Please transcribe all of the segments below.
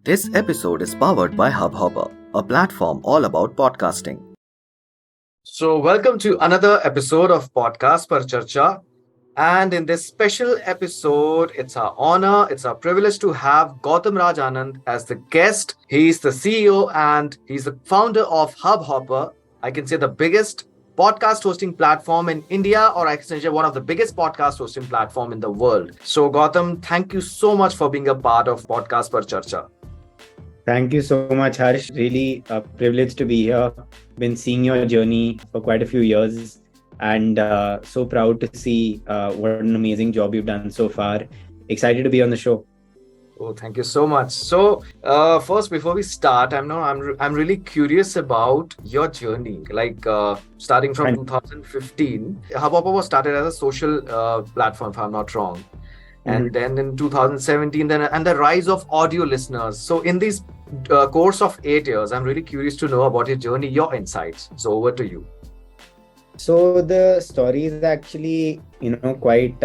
This episode is powered by Hubhopper, a platform all about podcasting. So, welcome to another episode of Podcast Par Charcha. And in this special episode, it's our honor, it's our privilege to have Gautam Raj Anand as the guest. He's the CEO and he's the founder of Hubhopper. I can say the biggest podcast hosting platform in India, or I can say one of the biggest podcast hosting platform in the world. So, Gautam, thank you so much for being a part of Podcast Par Charcha. Thank you so much, Harsh. Really a privilege to be here. Been seeing your journey for quite a few years and so proud to see what an amazing job you've done so far. Excited to be on the show. Oh, thank you so much. So, first, before we start, I'm really curious about your journey. Like starting from 2015, Hubhopper was started as a social platform, if I'm not wrong. And then in 2017, and the rise of audio listeners. So in this course of 8 years, I'm really curious to know about your journey, your insights. So over to you. So the story is actually, quite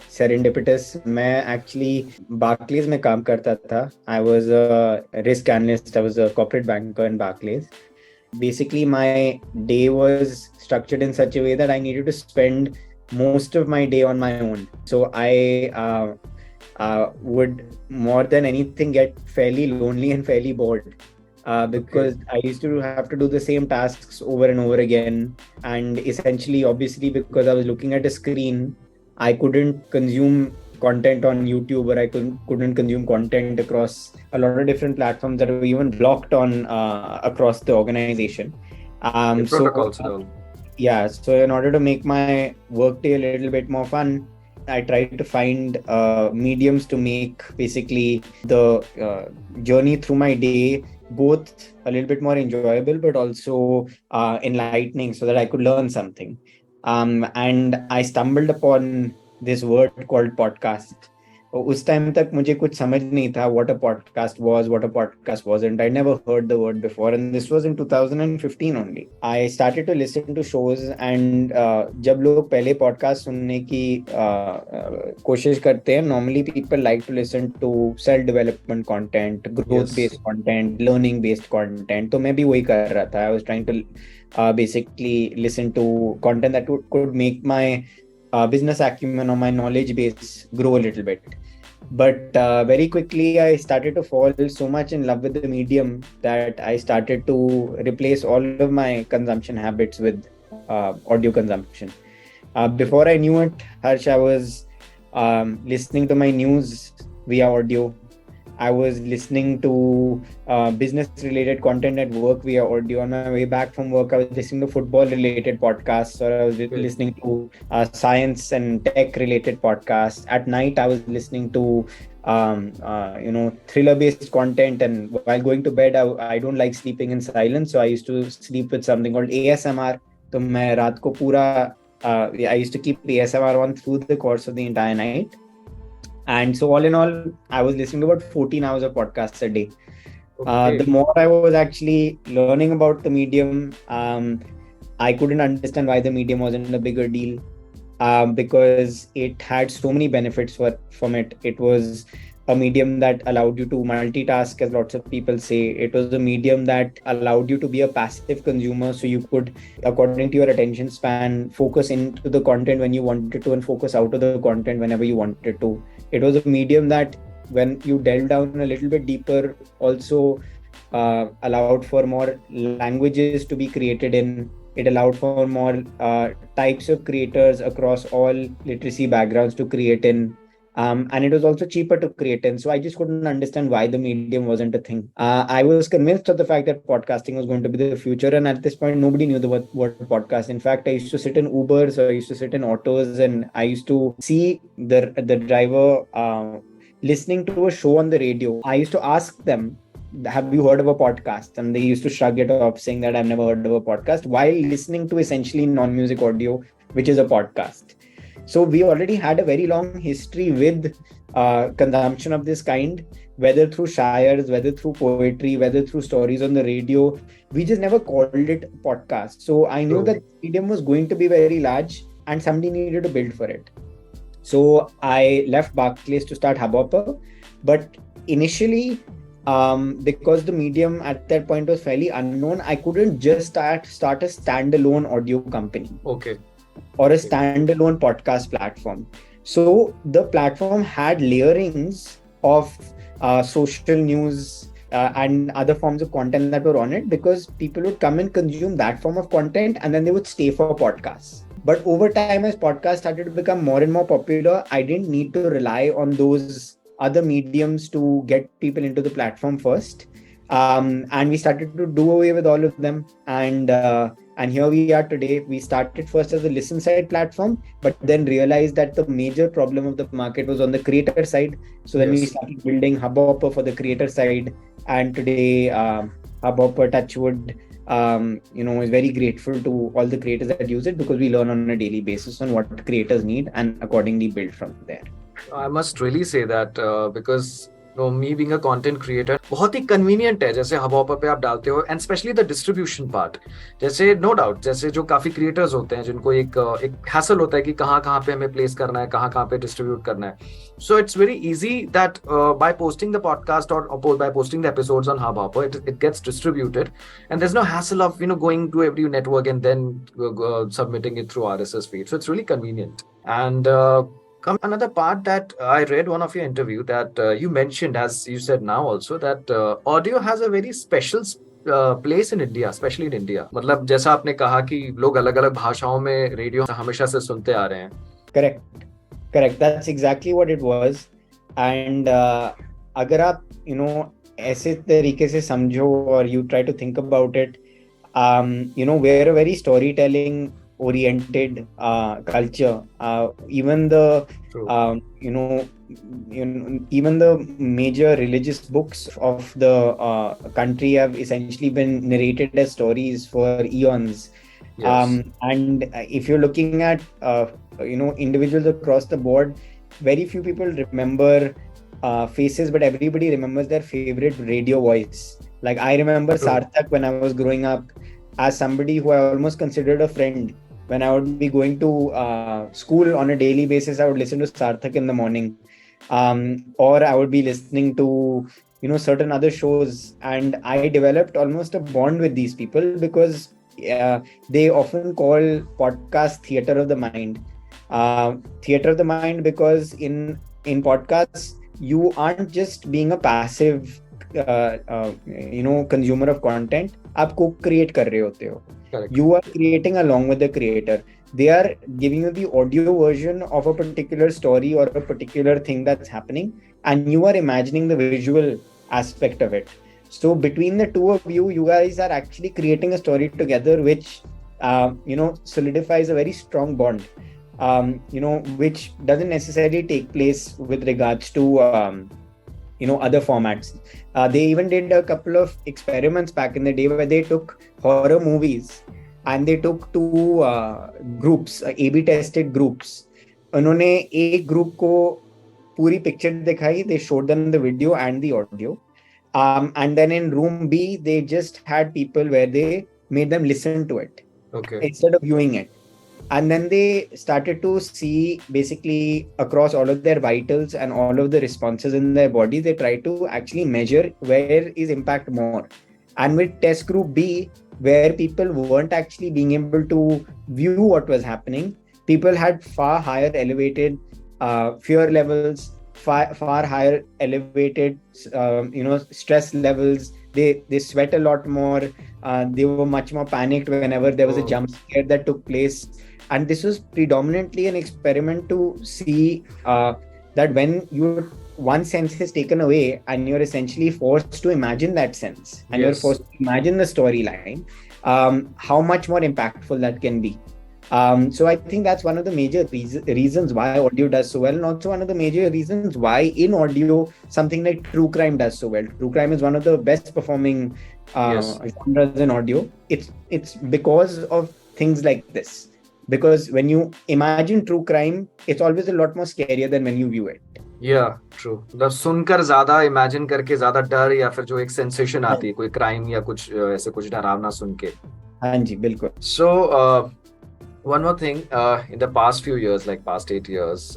serendipitous. मैं actually Barclays में काम करता था. I was a risk analyst. I was a corporate banker in Barclays. Basically, my day was structured in such a way that I needed to spend most of my day on my own. So I would more than anything get fairly lonely and fairly bored because I used to have to do the same tasks over and over again. And essentially, obviously, because I was looking at a screen, I couldn't consume content on YouTube, or I couldn't consume content across a lot of different platforms that were even blocked on across the organization. Yeah, so in order to make my workday a little bit more fun, I tried to find mediums to make basically the journey through my day both a little bit more enjoyable, but also enlightening, so that I could learn something. And I stumbled upon this word called podcast. उस time तक मुझे कुछ समझ नहीं था what a podcast was, what a podcast wasn't. I never heard the word before, and this was in 2015 only. I started to listen to shows, and जब लोग पहले podcast सुनने की कोशिश करते हैं, normally people like to listen to self-development content, growth-based content, learning-based content. तो मैं भी वही कर रहा था. I was trying to basically listen to content that could make my business acumen or my knowledge base grow a little bit. But very quickly, I started to fall so much in love with the medium that I started to replace all of my consumption habits with audio consumption. Before I knew it, Harsh, I was listening to my news via audio. I was listening to business-related content at work via audio. On my way back from work, I was listening to football-related podcasts, or I was listening to science and tech-related podcasts. At night, I was listening to thriller-based content. And while going to bed, I don't like sleeping in silence, so I used to sleep with something called ASMR. So मैं रात को पूरा I used to keep ASMR on through the course of the entire night. And so all in all, I was listening to about 14 hours of podcasts a day. The more I was actually learning about the medium, I couldn't understand why the medium wasn't a bigger deal because it had so many benefits from it. It was a medium that allowed you to multitask, as lots of people say. It was a medium that allowed you to be a passive consumer, so you could, according to your attention span, focus into the content when you wanted to and focus out of the content whenever you wanted to. It was a medium that, when you delve down a little bit deeper, also allowed for more languages to be created in. It allowed for more types of creators across all literacy backgrounds to create in. And it was also cheaper to create in. So I just couldn't understand why the medium wasn't a thing. I was convinced of the fact that podcasting was going to be the future. And at this point, nobody knew the word podcast. In fact, I used to sit in Ubers, or I used to sit in autos, and I used to see the driver listening to a show on the radio. I used to ask them, have you heard of a podcast? And they used to shrug it off, saying that I've never heard of a podcast, while listening to essentially non-music audio, which is a podcast. So we already had a very long history with consumption of this kind, whether through shires, whether through poetry, whether through stories on the radio. We just never called it podcast. So I knew that the medium was going to be very large and somebody needed to build for it. So I left Barclays to start Hubhopper. But initially, because the medium at that point was fairly unknown, I couldn't just start a standalone audio company. Okay. Or a standalone podcast platform. So the platform had layerings of social news and other forms of content that were on it, because people would come and consume that form of content and then they would stay for podcasts. But over time, as podcasts started to become more and more popular, I didn't need to rely on those other mediums to get people into the platform first. And we started to do away with all of them. And here we are today. We started first as a listen side platform, but then realized that the major problem of the market was on the creator side. So then we started building Hubhopper for the creator side. And today, Hubhopper, touchwood, is very grateful to all the creators that use it, because we learn on a daily basis on what creators need and accordingly build from there. I must really say that because me being a content creator, बहुत ही convenient है जैसे Hubhopper पे आप डालते हो, and especially the distribution part. जैसे no doubt, जैसे जो काफी creators होते हैं जिनको एक hassle होता है कि कहाँ पे हमें place करना है, कहाँ पे distribute करना है. So it's very easy that by posting the podcast or by posting the episodes on Hubhopper, it gets distributed, and there's no hassle of going to every network and then submitting it through RSS feed. So it's really convenient. And another part that I read one of your interview that you mentioned, as you said now also, that audio has a very special place in India, especially in India. मतलब जैसा आपने कहा कि लोग अलग-अलग भाषाओं में radio हमेशा से सुनते आ रहे हैं. Correct. That's exactly what it was. And अगर आप ऐसे तरीके से समझो, or you try to think about it, we're a very storytelling oriented culture. Even the even the major religious books of the country have essentially been narrated as stories for eons. Yes. And if you're looking at individuals across the board, very few people remember faces, but everybody remembers their favorite radio voice. Like I remember Sarthak when I was growing up as somebody who I almost considered a friend. When I would be going to school on a daily basis, I would listen to Sarthak in the morning, or I would be listening to certain other shows, and I developed almost a bond with these people because they often call podcast theater of the mind. Theater of the mind, because in podcasts you aren't just being a passive consumer of content. आप co-create कर रहे होते हो. Correct. You are creating along with the creator. They are giving you the audio version of a particular story or a particular thing that's happening, and you are imagining the visual aspect of it. So between the two of you, you guys are actually creating a story together, which solidifies a very strong bond. Which doesn't necessarily take place with regards to other formats. They even did a couple of experiments back in the day where they took horror movies and they took two groups, A/B tested groups. उन्होंने एक group को पूरी picture दिखाई, they showed them the video and the audio. And then in room B, they just had people where they made them listen to it instead of viewing it. And then they started to see basically across all of their vitals and all of the responses in their body, they try to actually measure where is impact more. And with test group B, where people weren't actually being able to view what was happening, people had far higher elevated fear levels, far higher elevated stress levels. They sweat a lot more. They were much more panicked whenever there was a jump scare that took place. And this was predominantly an experiment to see that when one sense is taken away and you're essentially forced to imagine that sense, and you're forced to imagine the storyline, how much more impactful that can be. So I think that's one of the major reasons why audio does so well, and also one of the major reasons why in audio something like true crime does so well. True crime is one of the best performing genres in audio. It's because of things like this. Because when you imagine true crime, it's always a lot more scarier than when you view it. Yeah, true. मतलब सुनकर ज्यादा imagine करके ज्यादा डर या फिर जो एक सेंसेशन आती है कोई क्राइम या कुछ ऐसे कुछ डरावना सुन के. हाँ जी, बिल्कुल. So one more thing, in the past few years, like past 8 years,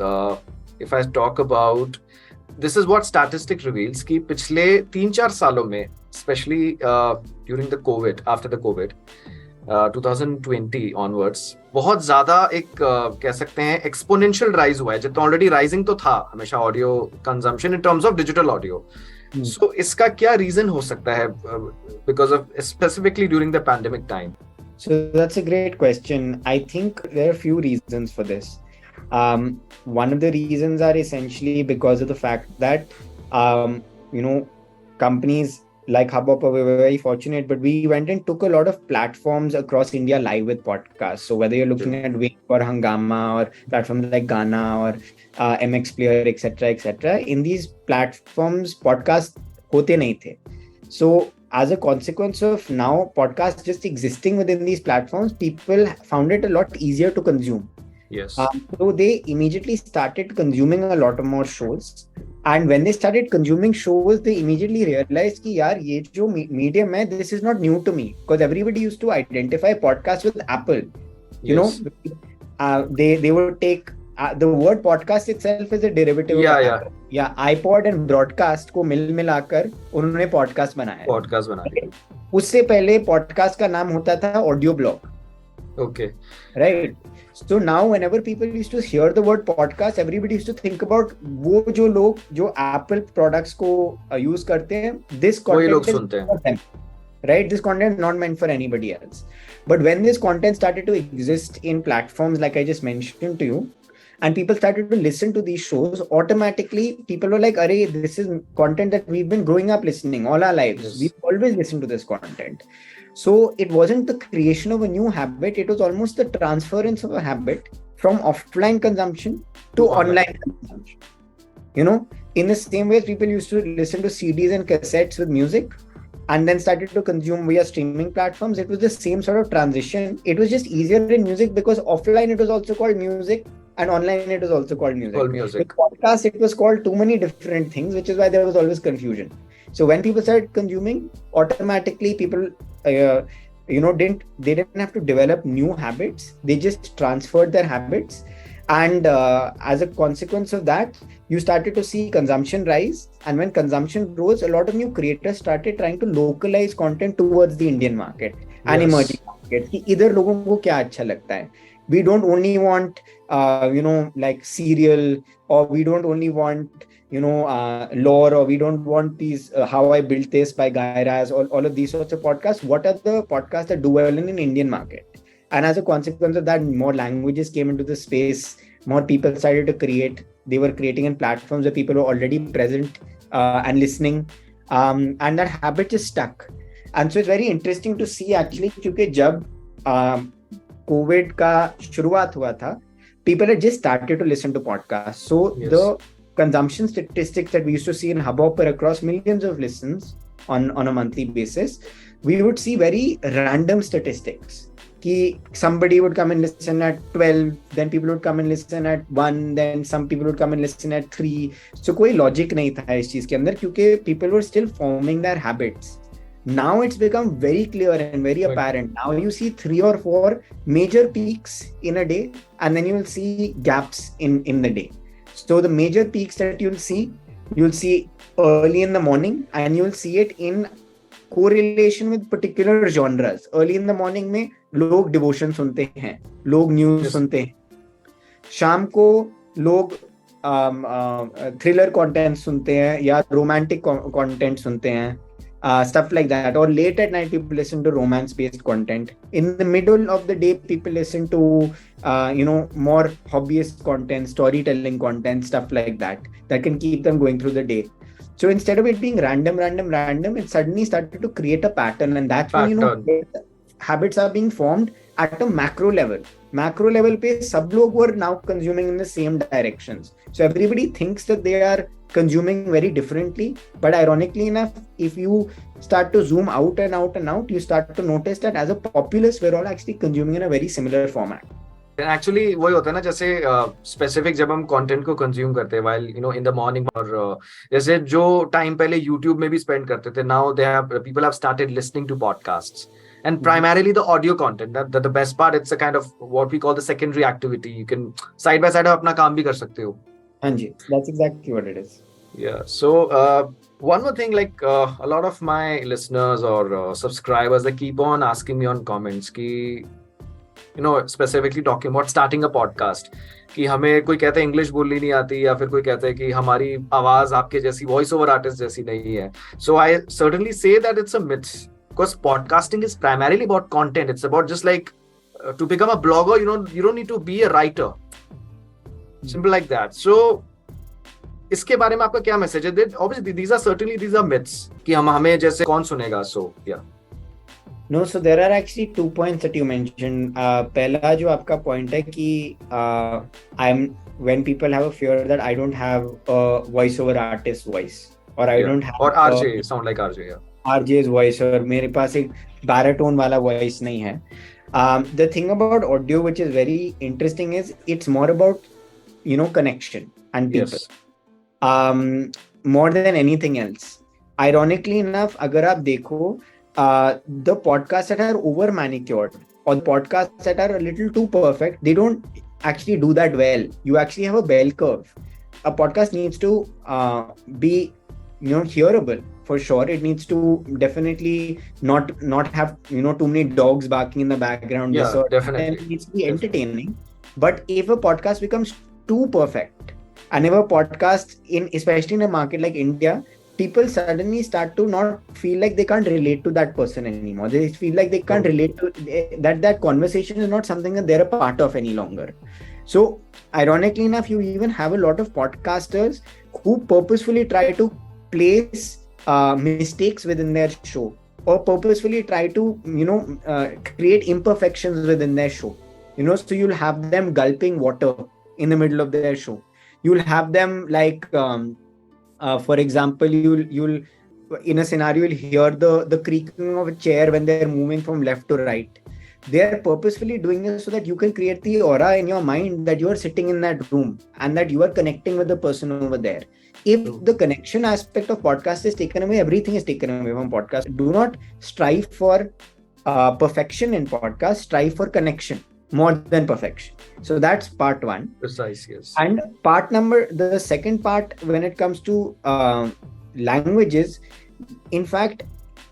if I talk about this is what statistic reveals कि पिछले 3-4 सालों में, especially during the COVID, after the COVID, 2020 onwards, बहुत ज्यादा एक कह सकते हैं एक्सपोनेंशियल राइज हुआ है. जितना ऑलरेडी राइजिंग तो था हमेशा audio consumption in terms of digital audio. So इसका क्या रीजन हो सकता है because of specifically during the pandemic time? So that's a great question. I think there are a few reasons for this. One of the reasons are essentially because of the fact that, companies like Hubhopper were very fortunate, but we went and took a lot of platforms across India live with podcasts. So whether you're looking at Wake or Hangama or platforms like Ghana or MX Player, etc., in these platforms, podcasts hote nahi the. So as a consequence of now podcasts just existing within these platforms, people found it a lot easier to consume. Yes. So they immediately started consuming a lot more shows. And when they started consuming shows, they immediately realized कि यार ये जो medium है, this is not new to me, because everybody used to identify podcasts with Apple. You know, they would take the word podcast itself is a derivative of Apple. Yeah, iPod and broadcast को मिलाकर उन्होंने podcast बनाया. उससे पहले podcast का नाम होता था audio blog. Okay. Right. So now whenever people used to hear the word podcast, everybody used to think about वो जो लोग जो Apple products को use करते हैं, this content is for them. Right? This content is not meant for anybody else. But when this content started to exist in platforms like I just mentioned to you, and people started to listen to these shows, automatically people were like, "Arey, this is content that we've been growing up listening all our lives. Yes. We've always listened to this content." So it wasn't the creation of a new habit, it was almost the transference of a habit from offline consumption to online consumption. You know, in the same way as people used to listen to CDs and cassettes with music and then started to consume via streaming platforms, it was the same sort of transition. It was just easier in music because offline it was also called music and online it was also called music. With podcast it was called too many different things, which is why there was always confusion. So when people started consuming, automatically people didn't have to develop new habits. They just transferred their habits, and as a consequence of that, you started to see consumption rise. And when consumption rose, a lot of new creators started trying to localize content towards the Indian market and emerging markets. कि इधर लोगों को क्या अच्छा लगता है. We don't only want like serial, or we don't only want lore, or we don't want these How I Built This by Guy Raz, all of these sorts of podcasts. What are the podcasts that do well in an Indian market? And as a consequence of that, more languages came into the space, more people started to create. They were creating in platforms where people were already present and listening, and that habit just stuck. And so it's very interesting to see actually, क्योंकि जब COVID का शुरुआत हुआ था, people had just started to listen to podcasts. So the consumption statistics that we used to see in Hubhopper across millions of listens on a monthly basis, we would see very random statistics. Ki somebody would come and listen at 12, then people would come and listen at 1, then some people would come and listen at 3. So कोई logic नहीं था इस चीज के अंदर, क्योंकि people were still forming their habits. Now it's become very clear and very apparent. Now you see 3 or 4 major peaks in a day, and then you will see gaps in the day. So the major peaks that you'll see early in the morning, and you'll see it in correlation with particular genres. Early in the morning में लोग devotion सुनते हैं, लोग news सुनते हैं. शाम को लोग thriller content सुनते हैं या romantic content सुनते हैं. Stuff like that. Or late at night, people listen to romance-based content. In the middle of the day, people listen to, more hobbyist content, storytelling content, stuff like that can keep them going through the day. So instead of it being random, it suddenly started to create a pattern, and that's when habits are being formed at a macro level. Macro level pe sab log were now consuming in the same directions. So everybody thinks that they are consuming very differently, but ironically enough, if you start to zoom out and out, you start to notice that as a populace, we're all actually consuming in a very similar format. Actually वही होता है ना, जैसे specific जब हम content को consume करते हैं व्हाइल इन द मॉर्निंग, और जैसे जो टाइम पहले यूट्यूब में भी स्पेंड करते थे, now they have people have started listening to podcasts and primarily the audio content. The best part, it's a kind of what we call the secondary activity. You can side by side अपना काम भी कर सकते हो. हाँ जी, that's exactly what it is. Yeah. So, one more thing, like a lot of my listeners or subscribers, they keep on asking me on comments, ki, specifically talking about starting a podcast, कि हमें कोई कहता है English बोलनी नहीं आती, या फिर कोई कहता है कि हमारी आवाज आपके जैसी वॉइस ओवर आर्टिस्ट जैसी नहीं है. So I certainly say that it's a myth, because podcasting is primarily about content. It's about just like to become a blogger, you don't need to be a writer. Simple like that. So इसके बारे में आपका क्या message है? Obviously these are myths कि हमें जैसे कौन सुनेगा. So yeah. No, so there are actually 2 points that you mentioned. पहला जो आपका point है कि when people have a fear that I don't have a voiceover artist voice, or I don't have or RJ sound like RJ, yeah. RJ's voice, और मेरे पास एक baritone वाला voice नहीं है. The thing about audio which is very interesting is it's more about connection and people. Yes. More than anything else. Ironically enough, अगर आप देखो the podcasts that are over manicured or the podcasts that are a little too perfect, they don't actually do that well. You actually have a bell curve. A podcast needs to be hearable for sure. It needs to definitely not have too many dogs barking in the background. Yeah, definitely. And it needs to be entertaining. But if a podcast becomes too perfect, and if a podcast especially in a market like India, people suddenly start to not feel like they can't relate to that person anymore. They feel like they can't relate to that conversation is not something that they're a part of any longer. So ironically enough, you even have a lot of podcasters who purposefully try to place mistakes within their show, or purposefully try to create imperfections within their show. So you'll have them gulping water in the middle of their show. You'll have them like for example, you'll in a scenario you'll hear the creaking of a chair when they're moving from left to right. They're purposefully doing this so that you can create the aura in your mind that you are sitting in that room and that you are connecting with the person over there. If the connection aspect of podcast is taken away, everything is taken away from podcast. Do not strive for perfection in podcast. Strive for connection more than perfection. So that's part one. Precise, yes. And the second part, when it comes to languages, in fact,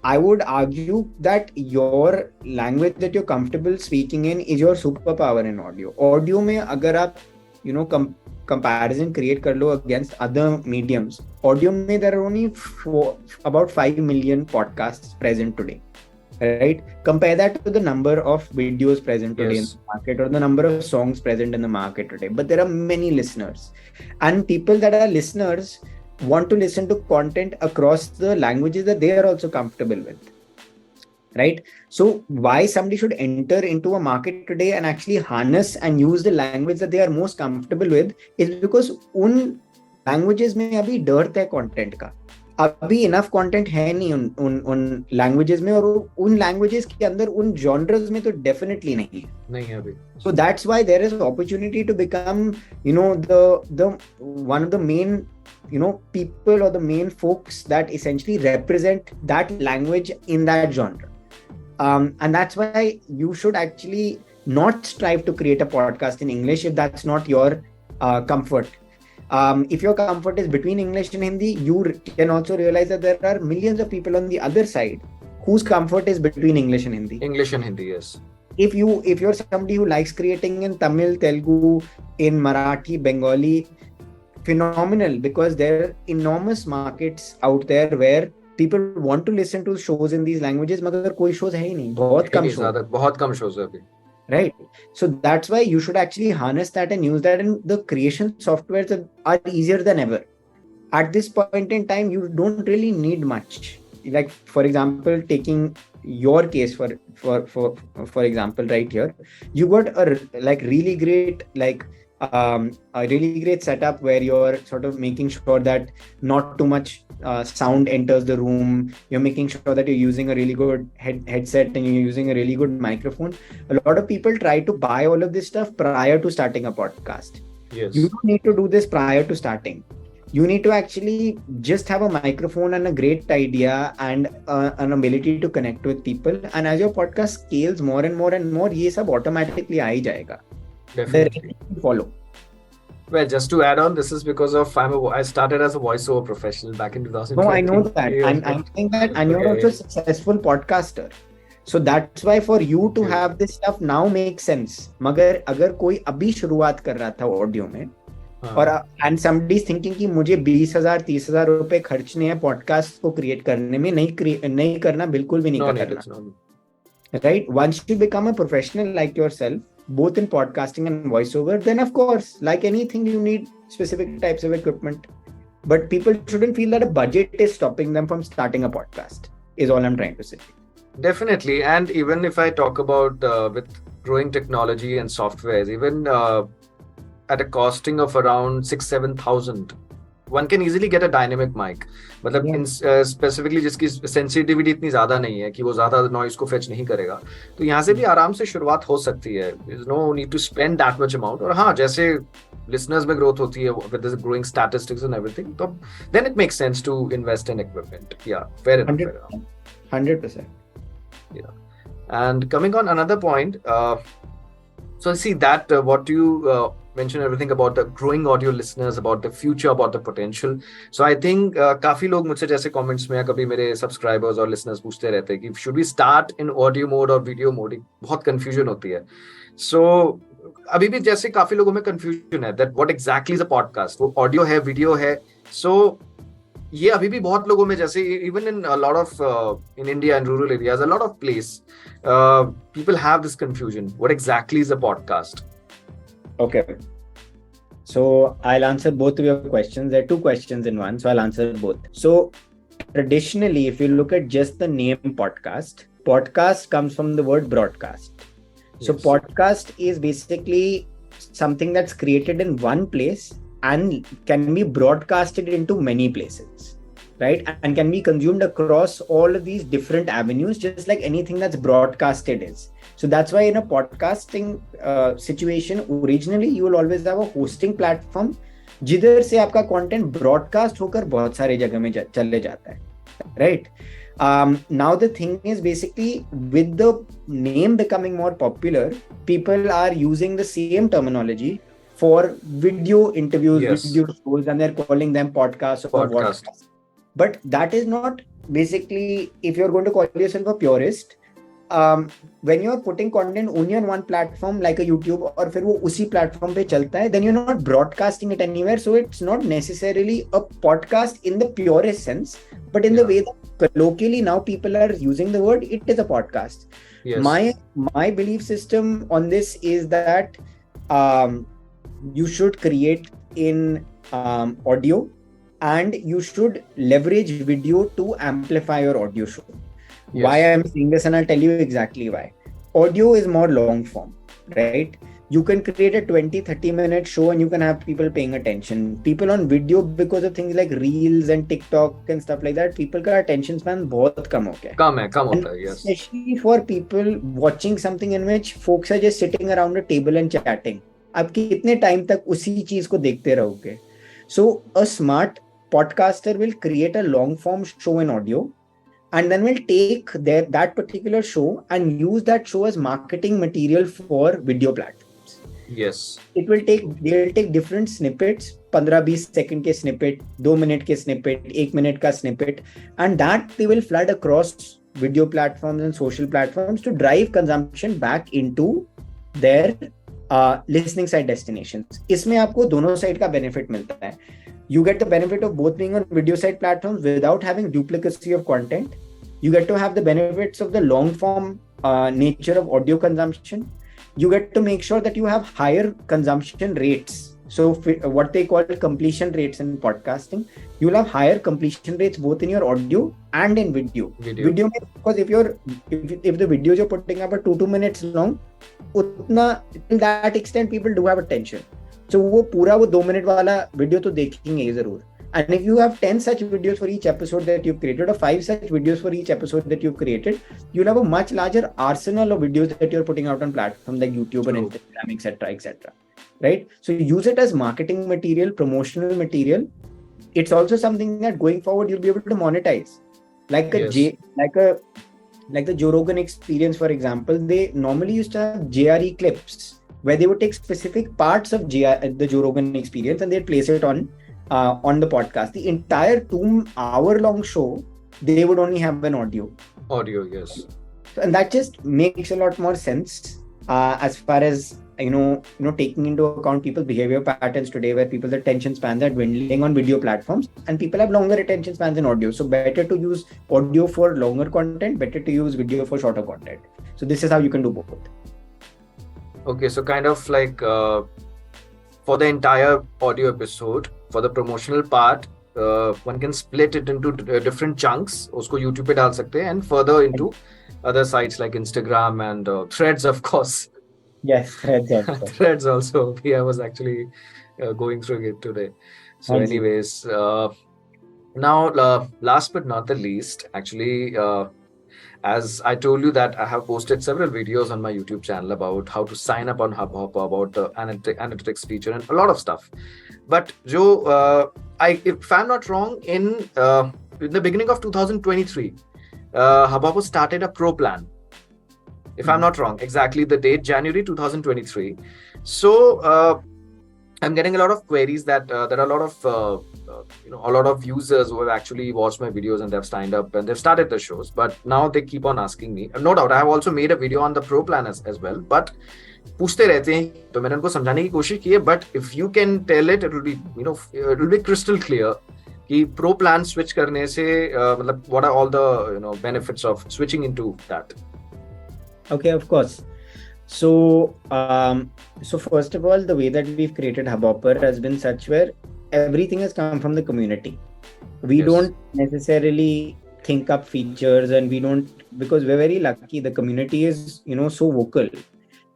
I would argue that your language that you're comfortable speaking in is your superpower in audio. Audio mein agar aap, comparison create kar lo against other mediums, audio mein there are only about 5 million podcasts present today. Right? Compare that to the number of videos present today in the market, or the number of songs present in the market today. But there are many listeners, and people that are listeners want to listen to content across the languages that they are also comfortable with. Right? So why somebody should enter into a market today and actually harness and use the language that they are most comfortable with is because उन languages में अभी dearth है content का. अभी enough content है नहीं उन languages में, और उन लैंग्वेजेस के अंदर उन जॉनर्स में तो डेफिनेटली नहीं है अभी. So that's why there is opportunity to become the one of the main people or the main folks that essentially represent that language in that genre, and that's why you should actually not strive to create a podcast in English if that's not your comfort. If your comfort is between English and Hindi, you can also realize that there are millions of people on the other side whose comfort is between English and Hindi. English and Hindi, yes. If you're somebody who likes creating in Tamil, Telugu, in Marathi, Bengali, phenomenal, because there are enormous markets out there where people want to listen to shows in these languages, मगर कोई shows है ही नहीं, बहुत कम shows है अभी. Right. So that's why you should actually harness that and use that, and the creation softwares are easier than ever. At this point in time, you don't really need much. Like, for example, taking your case for example, right here, you got a really great a really great setup where you're sort of making sure that not too much sound enters the room. You're making sure that you're using a really good headset and you're using a really good microphone. A lot of people try to buy all of this stuff prior to starting a podcast. Yes. You don't need to do this prior to starting. You need to actually just have a microphone and a great idea and an ability to connect with people. And as your podcast scales more and more and more, ये सब automatically आ ही जाएगा. Definitely. Follow. Well, just to add on, this is because of I started as a voiceover professional back in No, I 2020. know that. I'm saying that, and you're also a Okay. successful podcaster. So that's why for you to Okay. have this stuff now makes sense. मगर अगर कोई अभी शुरुआत कर रहा था audio में और हाँ. एंड समबडी इज थिंकिंग कि मुझे 20,000 30,000 रुपए खर्चने हैं पॉडकास्ट को क्रिएट करने में, नहीं करना, बिल्कुल भी नहीं No need. करना. It's no need. Right? Once you become a professional like yourself, both in podcasting and voiceover, then of course, like anything, you need specific types of equipment. But people shouldn't feel that a budget is stopping them from starting a podcast, is all I'm trying to say. Definitely. And even if I talk about with growing technology and softwares, even at a costing of around 6,000-7,000, one can easily get a dynamic mic. मतलब Yeah. Specifically जिसकी sensitivity इतनी ज्यादा नहीं है कि वो ज्यादा noise को फेच नहीं करेगा, तो यहाँ से भी आराम से शुरुआत हो सकती है. No need to spend that much amount. और हाँ, जैसे लिसनर्स में ग्रोथ होती है with the growing statistics and everything, तो then it makes sense to invest in equipment. या fair enough. 100%. 100%. Yeah. And coming on another point, so I see that what you mentioned everything about the growing audio listeners, about the future, about the potential. So I think काफी लोग मुझसे जैसे comments में या कभी मेरे subscribers और listeners पूछते रहते हैं कि should we start in audio mode और video mode. बहुत confusion होती है. So अभी भी जैसे काफी लोगों में confusion है that what exactly is a podcast. वो audio है, video है. So ये अभी भी बहुत लोगों में, जैसे even in a lot of in India and rural areas, a lot of place people have this confusion. What exactly is a podcast? Okay. So I'll answer both of your questions. There are two questions in one, so I'll answer both. So traditionally, if you look at just the name podcast comes from the word broadcast. So Yes. podcast is basically something that's created in one place and can be broadcasted into many places, right? And can be consumed across all of these different avenues, just like anything that's broadcasted is. So that's why in a podcasting situation, originally you will always have a hosting platform जिधर से आपका content broadcast होकर बहुत सारे जगह में चले जाता है, right? Now the thing is basically with the name becoming more popular, people are using the same terminology for video interviews, Yes. video shows, and they're calling them podcasts or Podcast. podcasts. But that is not basically, if you're going to call yourself a purist, when you're putting content only on one platform like a YouTube और फिर वो उसी platform पे चलता है, then you're not broadcasting it anywhere. So it's not necessarily a podcast in the purest sense, but in the way that colloquially now people are using the word, it is a podcast. Yes. My belief system on this is that you should create in audio and you should leverage video to amplify your audio show. Yes. Why I'm saying this, and I'll tell you exactly why. Audio is more long form, right? You can create a 20-30 minute show and you can have people paying attention. People on video, because of things like reels and TikTok and stuff like that, people का attention span बहुत कम हो गया है. कम होता है. Yes. Especially for people watching something in which folks are just sitting around a table and chatting. आप कितने time तक उसी चीज को देखते रहोगे? So a smart podcaster will create a long form show in audio and then will take that particular show and use that show as marketing material for video platforms. Yes. They'll take different snippets, 15-20 second के snippet, 2 minute के snippet, 1 minute का snippet, and that they will flood across video platforms and social platforms to drive consumption back into their listening side destinations. इसमें आपको दोनों side का benefit मिलता है. You get the benefit of both being on video side platforms without having duplicacy of content. You get to have the benefits of the long form nature of audio consumption. You get to make sure that you have higher consumption rates. So what they call completion rates in podcasting, you'll have higher completion rates both in your audio and in video. Video because if the videos you're putting up are 2 minutes long, utna till that extent people do have attention. So वो 2 minute वाला video तो देखेंगे ही जरूर. And if you have 10 such videos for each episode that you've created, or 5 such videos for each episode that you've created, you'll have a much larger arsenal of videos that you're putting out on platforms like YouTube and Instagram, etc. Right? So you use it as marketing material, promotional material. It's also something that going forward you'll be able to monetize. Like the Joe Rogan Experience, for example, they normally used to have JRE clips where they would take specific parts of the Joe Rogan Experience and they'd place it on the podcast. The entire 2-hour long show, they would only have an audio. Audio, yes. And that just makes a lot more sense as far as taking into account people's behavior patterns today, where people's attention spans are dwindling on video platforms and people have longer attention spans in audio. So better to use audio for longer content, better to use video for shorter content. So this is how you can do both. Okay, so kind of like for the entire audio episode, for the promotional part, one can split it into different chunks. Usko YouTube pe dal sakte hain, and further into other sites like Instagram and Threads, of course. Yes, Threads also. Threads also. I was actually going through it today. So anyways, now last but not the least, actually, as I told you that I have posted several videos on my YouTube channel about how to sign up on Hubhopper, about the analytics feature and a lot of stuff. But Joe, if I'm not wrong, in the beginning of 2023, Hubhopper started a pro plan. If I'm not wrong, exactly the date, January 2023. So I'm getting a lot of queries that there are a lot of users who have actually watched my videos and they've signed up and they've started the shows. But now they keep on asking me. No doubt, I have also made a video on the pro plan as well. But पूछते रहते हैं, तो मैंने उनको समझाने की कोशिश की है. But if you can tell it, it will be crystal clear. कि pro plan switch करने से मतलब what are all the benefits of switching into that? Okay, of course. So first of all, the way that we've created Hubhopper has been such where everything has come from the community. We don't necessarily think up features, and because we're very lucky. The community is so vocal,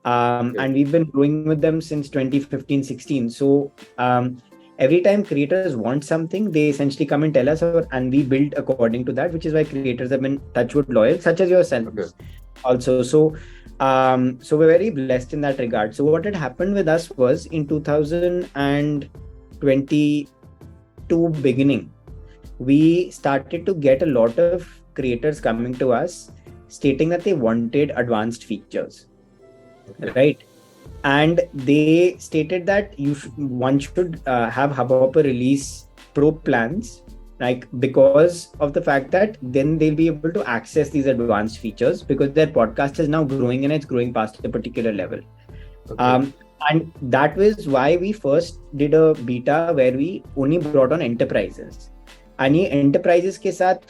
and we've been growing with them since 2015-16. So every time creators want something, they essentially come and tell us, and we build according to that, which is why creators have been touchwood loyal, such as yourself. Also. So we're very blessed in that regard. So what had happened with us was in 2022 beginning, we started to get a lot of creators coming to us stating that they wanted advanced features, right? And they stated that one should have Hubhopper release pro plans, like because of the fact that then they'll be able to access these advanced features because their podcast is now growing and it's growing past a particular level. And that was why we first did a beta where we only brought on enterprises. And enterprises ke saath,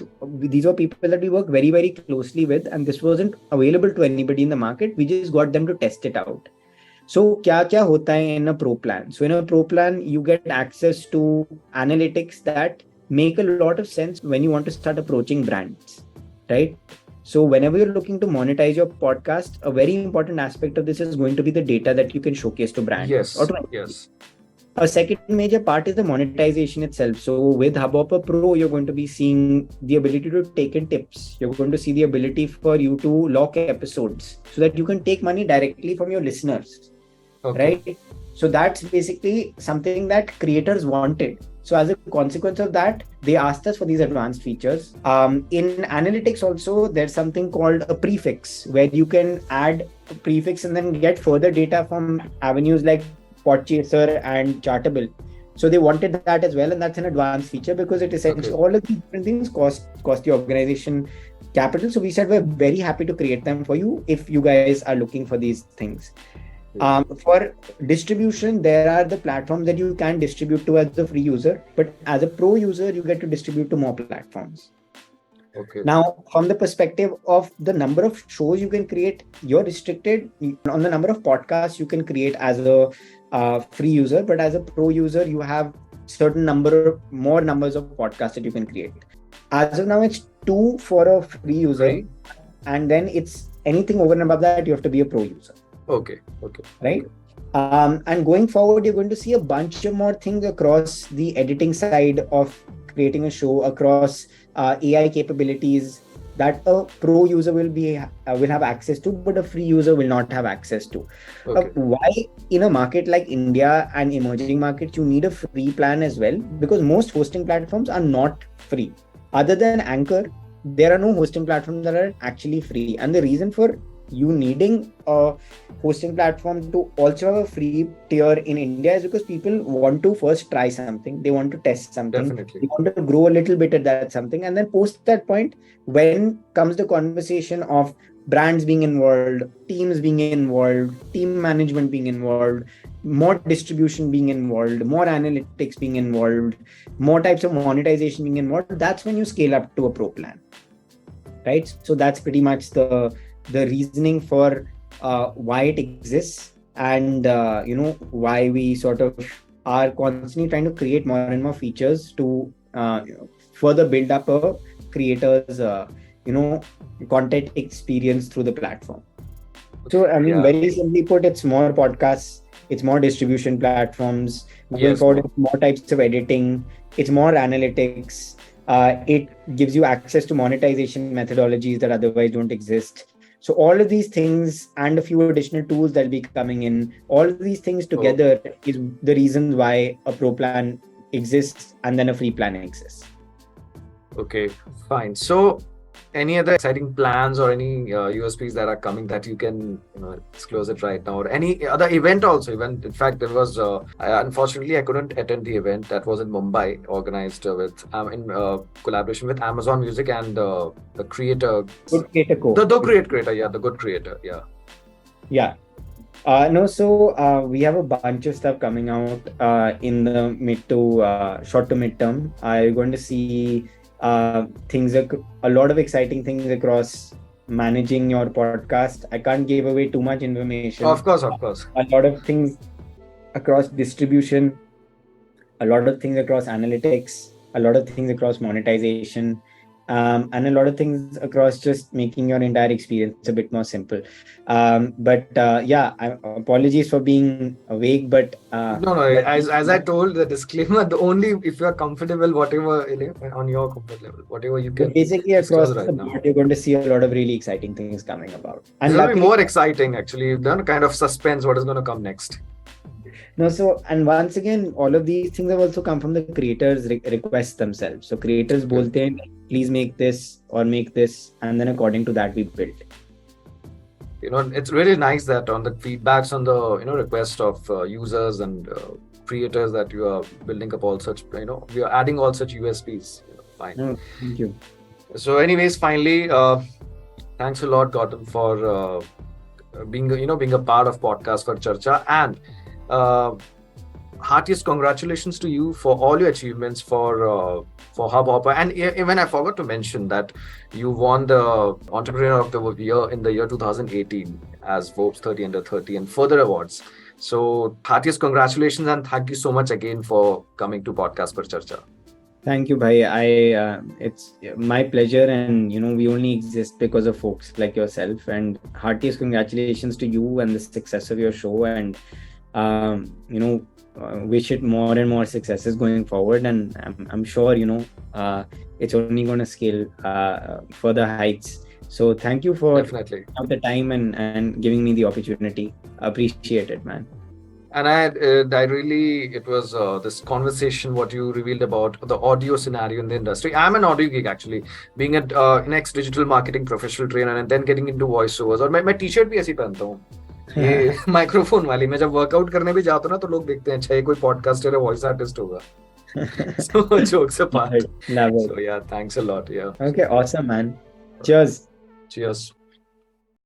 these were people that we work very, very closely with, and this wasn't available to anybody in the market. We just got them to test it out. So kya hota hai in a pro plan? So in a pro plan, you get access to analytics that make a lot of sense when you want to start approaching brands, right? So whenever you're looking to monetize your podcast, a very important aspect of this is going to be the data that you can showcase to brands. Yes. A second major part is the monetization itself. So with Hubhopper Pro, you're going to be seeing the ability to take in tips. You're going to see the ability for you to lock episodes so that you can take money directly from your listeners, right? So that's basically something that creators wanted. So as a consequence of that, they asked us for these advanced features. In analytics also, there's something called a prefix where you can add a prefix and then get further data from avenues like Podchaser and Chartable. So they wanted that as well, and that's an advanced feature because it essentially all of these different things cost the organization capital. So we said we're very happy to create them for you if you guys are looking for these things. For distribution, there are the platforms that you can distribute to as a free user, but as a pro user, you get to distribute to more platforms. Now, from the perspective of the number of shows you can create, you're restricted on the number of podcasts you can create as a free user, but as a pro user, you have certain more numbers of podcasts that you can create. As of now, it's 2 for a free user, and then it's anything over and above that, you have to be a pro user. Right? And going forward, you're going to see a bunch of more things across the editing side of creating a show, across AI capabilities that a pro user will have access to, but a free user will not have access to. Why in a market like India and emerging markets, you need a free plan as well? Because most hosting platforms are not free. Other than Anchor, there are no hosting platforms that are actually free. And the reason for you needing a hosting platform to also have a free tier in India is because people want to first try something, they want to test something, Definitely. they want to grow a little bit at that something, and then post that point, when comes the conversation of brands being involved, teams being involved, team management being involved, more distribution being involved, more analytics being involved, more types of monetization being involved, that's when you scale up to a pro plan, right? So that's pretty much the reasoning for why it exists, and why we sort of are constantly trying to create more and more features to further build up a creator's content experience through the platform. So I mean, very simply put, it's more podcasts, it's more distribution platforms, going forward, it's more types of editing, it's more analytics, it gives you access to monetization methodologies that otherwise don't exist. So all of these things and a few additional tools that'll be coming in, all of these things together is the reason why a pro plan exists and then a free plan exists. Okay, fine. So any other exciting plans or any USPs that are coming that you can disclose it right now, or any other event also? In fact, there was unfortunately I couldn't attend the event that was in Mumbai, organized with in collaboration with Amazon Music and the creator, Good Creator Co. the Great Creator, the Good Creator, So we have a bunch of stuff coming out in the mid to short to mid term. You're going to see things, a lot of exciting things across managing your podcast. I can't give away too much information. Of course. A lot of things across distribution, a lot of things across analytics, a lot of things across monetization, and a lot of things across just making your entire experience a bit more simple. Apologies for being vague, but as I told the disclaimer, the only if you are comfortable, whatever on your comfort level, whatever you can. Basically, across the board, you're going to see a lot of really exciting things coming about. And it'll be more exciting, actually. You've done kind of suspense what is going to come next. And once again, all of these things have also come from the creators' requests themselves. So creators bolte hain, please make this or make this, and then according to that we build. It's really nice that on the feedbacks on the request of users and creators that you are building up all such we are adding all such USPs. Fine. Thank you. So, anyways, finally, thanks a lot, Gautam, for being a part of Podcast Par Charcha, and heartiest congratulations to you for all your achievements for Hubhopper. And even I forgot to mention that you won the Entrepreneur of the Year in the year 2018 as Forbes 30 Under 30 and further awards. So heartiest congratulations, and thank you so much again for coming to Podcast Par Charcha. Thank you, bhai. It's my pleasure, and we only exist because of folks like yourself. And heartiest congratulations to you and the success of your show, and wish it more and more successes going forward. And I'm sure it's only going to scale further heights. So thank you for the time and giving me the opportunity. Appreciate it, man. And it was this conversation, what you revealed about the audio scenario in the industry. I'm an audio geek, actually, being an ex-digital marketing professional trainer and then getting into voiceovers. और मैं t-shirt भी ऐसी पहनता हूँ, ये microphone वाली. मैं जब वर्कआउट करने भी जाता हूँ ना, तो लोग देखते हैं, अच्छा ये कोई पॉडकास्टर है, वॉइस आर्टिस्ट होगा. So jokes apart. Love it. So yeah, thanks a lot. Yeah. Okay, awesome, man. Cheers. Cheers.